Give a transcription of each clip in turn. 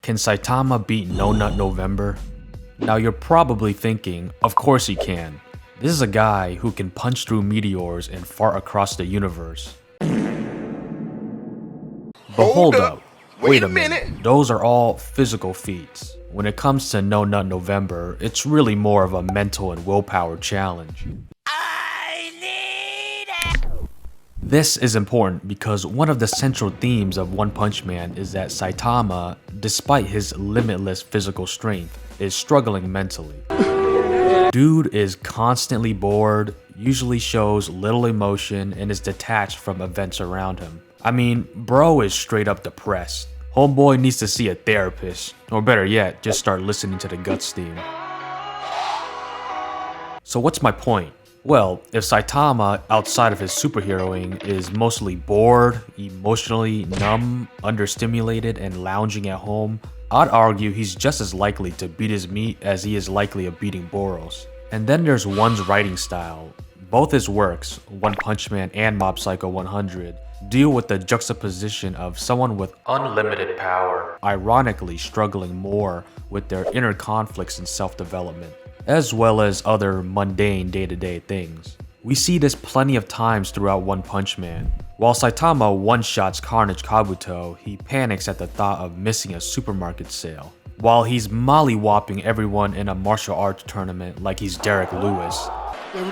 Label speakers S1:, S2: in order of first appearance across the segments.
S1: Can Saitama beat No Nut November? Now you're probably thinking, of course he can. This is a guy who can punch through meteors and fart across the universe. But hold up. Wait a minute. Those are all physical feats. When it comes to No Nut November, it's really more of a mental and willpower challenge. This is important because one of the central themes of One Punch Man is that Saitama, despite his limitless physical strength, is struggling mentally. Dude is constantly bored, usually shows little emotion, and is detached from events around him. I mean, bro is straight up depressed. Homeboy needs to see a therapist, or better yet, just start listening to the Guts theme. So what's my point? Well, if Saitama, outside of his superheroing, is mostly bored, emotionally numb, understimulated, and lounging at home, I'd argue he's just as likely to beat his meat as he is likely of beating Boros. And then there's One's writing style. Both his works, One Punch Man and Mob Psycho 100, deal with the juxtaposition of someone with unlimited power, ironically struggling more with their inner conflicts and self-development, as well as other mundane day-to-day things. We see this plenty of times throughout One Punch Man. While Saitama one-shots Carnage Kabuto, he panics at the thought of missing a supermarket sale. While he's molly-whopping everyone in a martial arts tournament like he's Derek Lewis,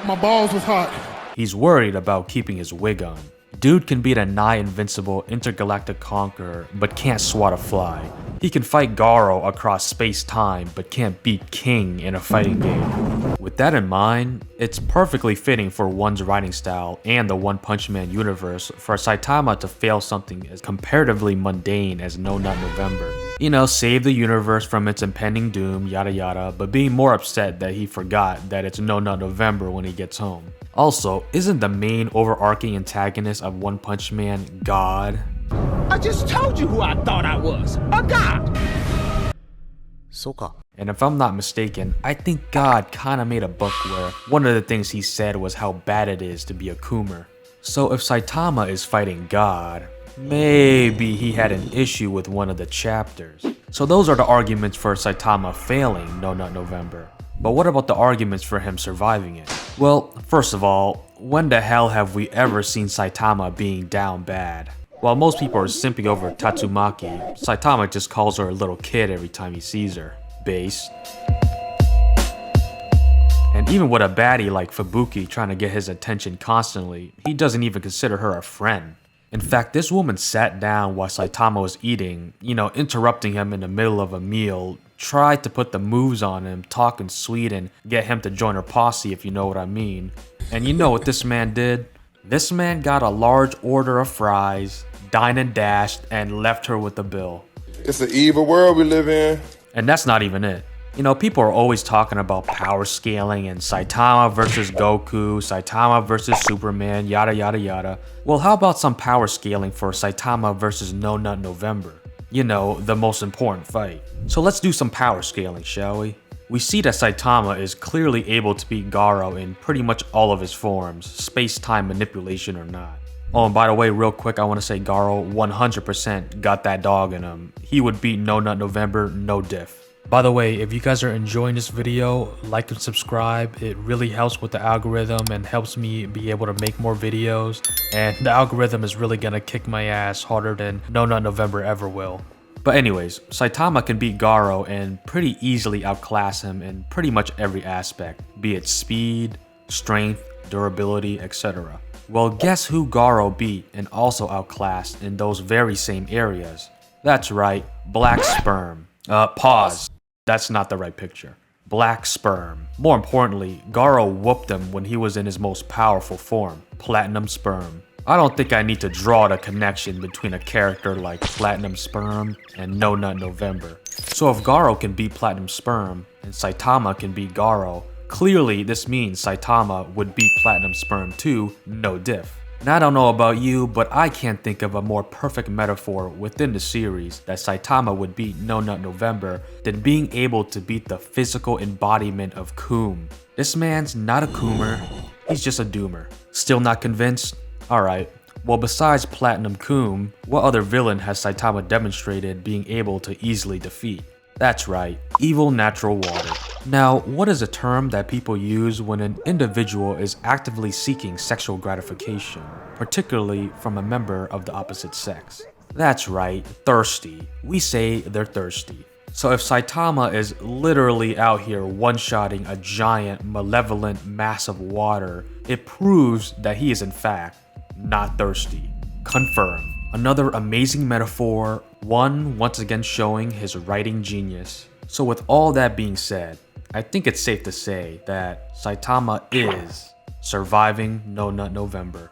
S2: my balls was hot.
S1: He's worried about keeping his wig on. Dude can beat a nigh-invincible intergalactic conqueror, but can't swat a fly. He can fight Garou across space-time, but can't beat King in a fighting game. With that in mind, it's perfectly fitting for One's writing style and the One Punch Man universe for Saitama to fail something as comparatively mundane as No Nut November. You know, save the universe from its impending doom, yada yada, but being more upset that he forgot that it's No Nut November when he gets home. Also, isn't the main overarching antagonist of One Punch Man God?
S3: I just told you who I thought I was, a god!
S1: And if I'm not mistaken, I think God kinda made a book where one of the things he said was how bad it is to be a Coomer. So if Saitama is fighting God, maybe he had an issue with one of the chapters. So those are the arguments for Saitama failing No Nut November. But what about the arguments for him surviving it? Well, first of all, when the hell have we ever seen Saitama being down bad? While most people are simping over Tatsumaki, Saitama just calls her a little kid every time he sees her. Base. And even with a baddie like Fubuki trying to get his attention constantly, he doesn't even consider her a friend. In fact, this woman sat down while Saitama was eating, interrupting him in the middle of a meal, tried to put the moves on him, talking sweet and get him to join her posse, if you know what I mean. And you know what this man did? This man got a large order of fries, dined and dashed, and left her with the bill.
S2: It's an evil world we live in.
S1: And that's not even it. People are always talking about power scaling and Saitama versus Goku, Saitama versus Superman, yada yada yada. Well, how about some power scaling for Saitama versus No Nut November? The most important fight. So let's do some power scaling, shall we? We see that Saitama is clearly able to beat Garou in pretty much all of his forms, space-time manipulation or not. Oh, and by the way, real quick, I want to say Garou 100% got that dog in him. He would beat No Nut November, no diff. By the way, if you guys are enjoying this video, like and subscribe. It really helps with the algorithm and helps me be able to make more videos. And the algorithm is really gonna kick my ass harder than No Nut November ever will. But anyways, Saitama can beat Garou and pretty easily outclass him in pretty much every aspect, be it speed, strength, durability, etc. Well, guess who Garou beat and also outclassed in those very same areas? That's right, Black Sperm. Pause. That's not the right picture. Black Sperm. More importantly, Garou whooped him when he was in his most powerful form, Platinum Sperm. I don't think I need to draw the connection between a character like Platinum Sperm and No Nut November. So if Garou can beat Platinum Sperm and Saitama can beat Garou, clearly this means Saitama would beat Platinum Sperm too, no diff. And I don't know about you, but I can't think of a more perfect metaphor within the series that Saitama would beat No Nut November than being able to beat the physical embodiment of Coom. This man's not a Coomer, he's just a doomer. Still not convinced? Alright, Well, besides Platinum Coom, what other villain has Saitama demonstrated being able to easily defeat? That's right, evil natural water. Now, what is a term that people use when an individual is actively seeking sexual gratification, particularly from a member of the opposite sex? That's right, thirsty. We say they're thirsty. So if Saitama is literally out here one-shotting a giant, malevolent mass of water, it proves that he is in fact not thirsty. Confirm. Another amazing metaphor, one once again showing his writing genius. So with all that being said, I think it's safe to say that Saitama is surviving No Nut November.